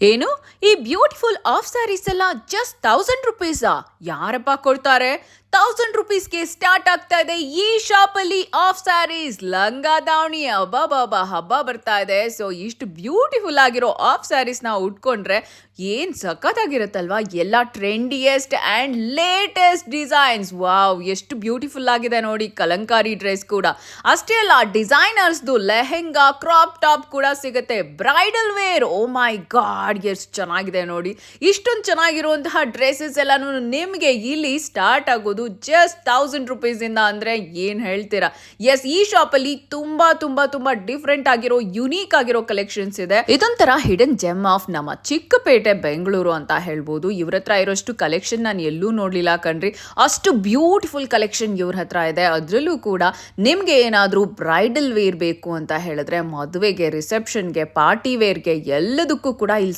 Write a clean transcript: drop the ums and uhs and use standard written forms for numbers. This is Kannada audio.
ಏನು ಈ ಬ್ಯೂಟಿಫುಲ್ ಆಫ್ ಸ್ಯಾರೀಸ್ ಎಲ್ಲ ಜಸ್ಟ್ 1000 ರೂಪೀಸಾ? ಯಾರಪ್ಪ ಕೊಡ್ತಾರೆ? 1000 ರೂಪೀಸ್ಗೆ ಸ್ಟಾರ್ಟ್ ಆಗ್ತಾ ಇದೆ ಈ ಶಾಪ್ ಅಲ್ಲಿ ಆಫ್ ಸ್ಯಾರೀಸ್ ಲಂಗ ದಾವಣಿ. ಹಬ್ಬ ಹಬ್ಬ ಬರ್ತಾ ಇದೆ. ಸೊ ಇಷ್ಟು ಬ್ಯೂಟಿಫುಲ್ ಆಗಿರೋ ಆಫ್ ಸ್ಯಾರೀಸ್ ನ ಉಟ್ಕೊಂಡ್ರೆ ಏನ್ ಸಖತ್ತಾಗಿರುತ್ತಲ್ವಾ? ಎಲ್ಲ ಟ್ರೆಂಡಿಯೆಸ್ಟ್ ಅಂಡ್ ಲೇಟೆಸ್ಟ್ ಡಿಸೈನ್ಸ್. ವಾವ್, ಎಷ್ಟು ಬ್ಯೂಟಿಫುಲ್ ಆಗಿದೆ ನೋಡಿ. ಕಲಂಕಾರಿ ಡ್ರೆಸ್ ಕೂಡ ಅಷ್ಟೇ ಅಲ್ಲ, ಡಿಸೈನರ್ಸ್ದು ಲೆಹೆಂಗಾ, ಕ್ರಾಪ್ ಟಾಪ್ ಕೂಡ ಸಿಗುತ್ತೆ. ಬ್ರೈಡಲ್ ವೇರ್, ಓ ಮೈ ಗಾಡ್, ಎಷ್ಟು ಚೆನ್ನಾಗಿದೆ ನೋಡಿ. ಇಷ್ಟೊಂದು ಚೆನ್ನಾಗಿರುವಂತಹ ಡ್ರೆಸ್ಸಸ್ ಎಲ್ಲಾನು ನಿಮಗೆ ಇಲ್ಲಿ ಸ್ಟಾರ್ಟ್ ಆಗೋದು ಜಸ್ಟ್ 1000 ರೂಪೀಸ್ ಇಂದ. ಅಂದ್ರೆ ಏನ್ ಹೇಳ್ತೀರಾ? ಎಸ್, ಈ ಶಾಪ್ ಅಲ್ಲಿ ತುಂಬಾ ತುಂಬಾ ತುಂಬಾ ಡಿಫ್ರೆಂಟ್ ಆಗಿರೋ, ಯುನೀಕ್ ಆಗಿರೋ ಕಲೆಕ್ಷನ್ಸ್ ಇದೆ. ಇದೊಂಥರ ಹಿಡನ್ ಜೆಮ್ ಆಫ್ ನಮ್ಮ ಚಿಕ್ಕಪೇಟೆ ಬೆಂಗಳೂರು ಅಂತ ಹೇಳ್ಬೋದು. ಇವ್ರ ಹತ್ರ ಇರೋಷ್ಟು ಕಲೆಕ್ಷನ್ ನಾನು ಎಲ್ಲೂ ನೋಡ್ಲಿಲ್ಲ ಕಣ್ರಿ. ಅಷ್ಟು ಬ್ಯೂಟಿಫುಲ್ ಕಲೆಕ್ಷನ್ ಇವ್ರ ಹತ್ರ ಇದೆ. ಅದ್ರಲ್ಲೂ ಕೂಡ ನಿಮ್ಗೆ ಏನಾದ್ರೂ ಬ್ರೈಡಲ್ ವೇರ್ ಬೇಕು ಅಂತ ಹೇಳಿದ್ರೆ, ಮದುವೆಗೆ, ರಿಸೆಪ್ಷನ್ಗೆ, ಪಾರ್ಟಿ ವೇರ್ಗೆ ಎಲ್ಲದಕ್ಕೂ ಕೂಡ ಇಲ್ಲಿ